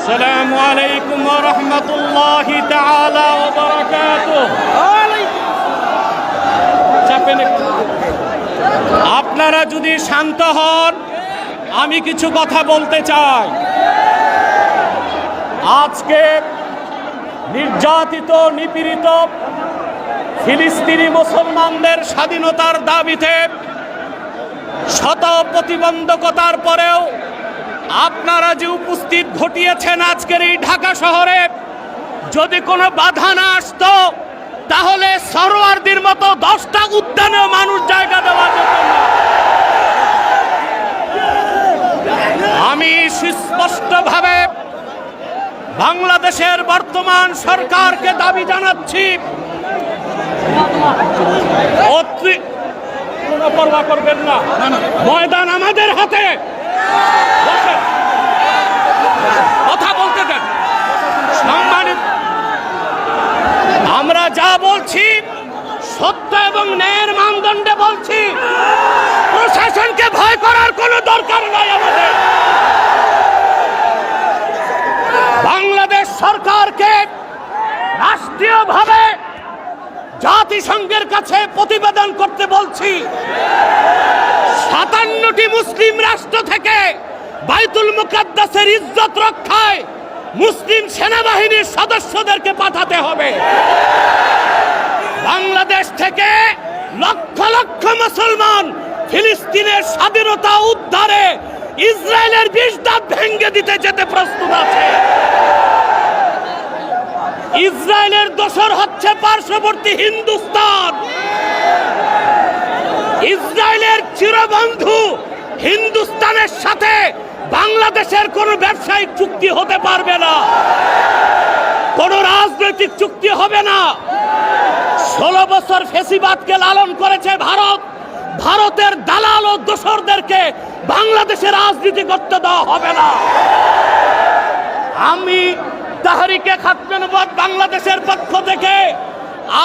আসসালামু আলাইকুম ওয়া রাহমাতুল্লাহি তাআলা ওয়া বারাকাতুহু। আপনারা যদি শান্ত হন, আমি কিছু কথা বলতে চাই। আজকে নির্যাতিত নিপীড়িত ফিলিস্তিনি মুসলমানদের স্বাধীনতার দাবিতে শত প্রতিবন্ধকতার পরেও আপনারা যে উপস্থিত ঘটিয়েছেন আজকের এই ঢাকা শহরে, যদি কোনো বাধা না আসতো তাহলে সরোয়ারদের মতো 10টা উদ্যানেও মানুষ জায়গা দেওয়া যেত না। আমি সুস্পষ্টভাবে বাংলাদেশের বর্তমান সরকারকে দাবি জানাচ্ছি, কোনো পরোয়া করবেন না, ময়দান আমাদের হাতে। কথা বলতে দেন। সম্মানিত, আমরা যা বলছি সত্য এবং ন্যায়ের মানদণ্ডে বলছি। প্রশাসনকে ভয় করার কোনো দরকার নাই আমাদের। বাংলাদেশ সরকারকে রাষ্ট্রীয়ভাবে জাতিসংঘের কাছে প্রতিবেদন করতে বলছি। 57টি মুসলিম রাষ্ট্র থেকে বাইতুল মুকাদ্দাসের ইজ্জত রক্ষায় মুসলিম সেনাবাহিনীর সদস্যদেরকে পাঠাতে হবে। বাংলাদেশ থেকে লক্ষ লক্ষ মুসলমান ফিলিস্তিনের স্বাধীনতা উদ্ধারে ইসরায়েলের 20 দাঁত ভেঙে দিতে যেতে প্রস্তুত আছে। ইসরায়েলের দোসর হচ্ছে পার্শ্ববর্তী হিন্দুস্তান। ইসরায়েলের চিরবন্ধু হিন্দুস্তানের সাথে বাংলাদেশের কোনো ব্যবসায়িক চুক্তি হতে পারবে না, কোনো রাজনৈতিক চুক্তি হবে না। 16 বছর ফ্যাসিবাদকে লালন করেছে ভারত। ভারতের দালাল ও দোসরদেরকে বাংলাদেশে রাজনীতি করতে দেওয়া হবে না। আমি তাহরিকে খাতমে নবুয়ত বাংলাদেশের পক্ষ থেকে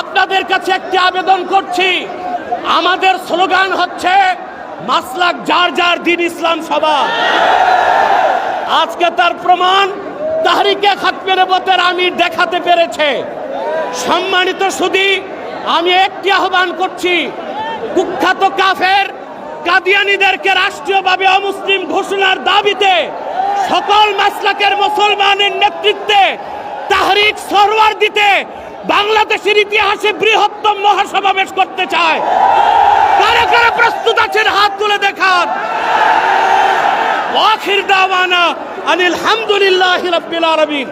আপনাদের কাছে একটি আবেদন করছি। আমাদের স্লোগান হচ্ছে মাসলাক যার যার দিন ইসলাম সবার। আজকে তার প্রমাণ তাহরিকে খাতমে নবুয়তের আমির দেখাতে পেরেছে। সম্মানিত সুধী, আমি একটি আহ্বান করছি, কুখ্যাত কাফের কাদিয়ানীদেরকে রাষ্ট্রীয়ভাবে অমুসলিম ঘোষণার দাবিতে সকল মাসলাকের মুসলমানের নেতৃত্বে তাহরিক সরওয়ার দিতে বাংলাদেশের ইতিহাসে বৃহত্তম মহাসমাবেশ করতে চায়। কারা কারা প্রস্তুত আছেন হাত তুলে দেখান। আখির দাওয়ানা আনিল হামদুলিল্লাহি রাব্বিল আলামিন।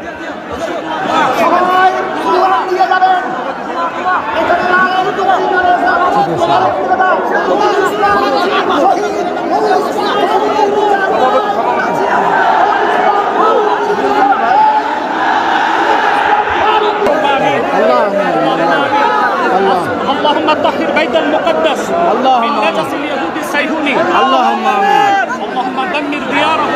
اللهم طهر بيت المقدس من نجس اليهود الصهيوني. اللهم آمين. اللهم دمر ديارهم.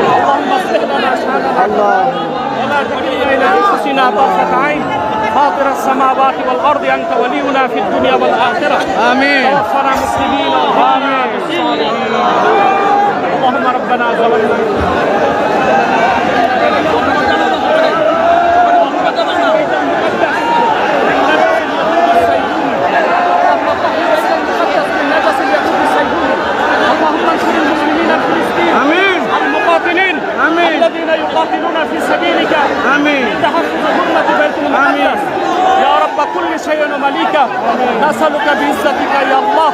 اللهم اصلح لنا شأننا ولا تكلنا إلى أنفسنا طرفة عين. فاطر السماوات والأرض أنت ولينا في الدنيا والآخرة. آمين. توفنا مسلمين وآمين بالصالحين. اللهم ربنا ظلمنا الذين يقاتلون في سبيلك. آمين. تحفظ حرمة بيت المقدس. يا رب كل شيء ومليكه. نسألك بعزتك يا الله.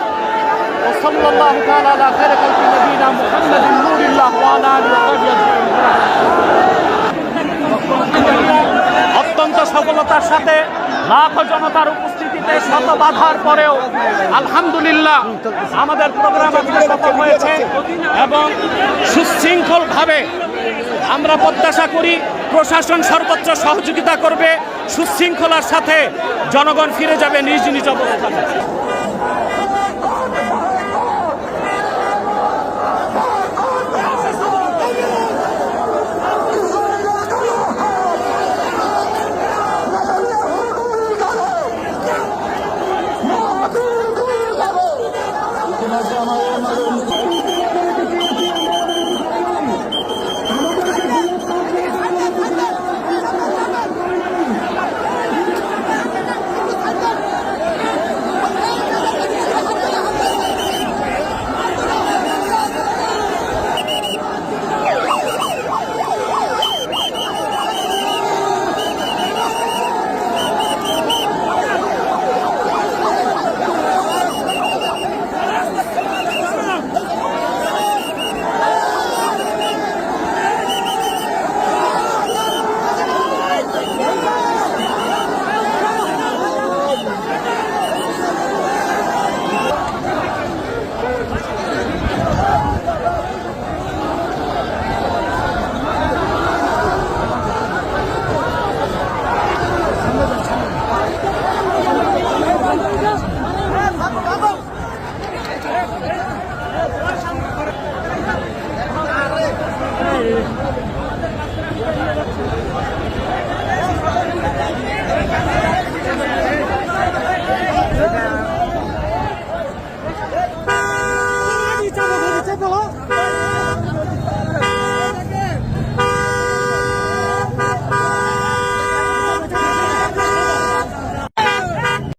وصلى الله تعالى على خير خلق نبينا محمد نور الله وعلى آله وصحبه أجمعين. অত্যন্ত সফলতার সাথে লাখো জনতার উপস্থিতিতে শত বাধার পরেও আলহামদুলিল্লাহ আমাদের প্রোগ্রাম আজকে সফল হয়েছে এবং সুশৃঙ্খলভাবে আমরা প্রত্যাশা করি প্রশাসন সর্বোচ্চ সহযোগিতা করবে। সুশৃঙ্খলার সাথে জনগণ ফিরে যাবে নিজ নিজ অবস্থানে।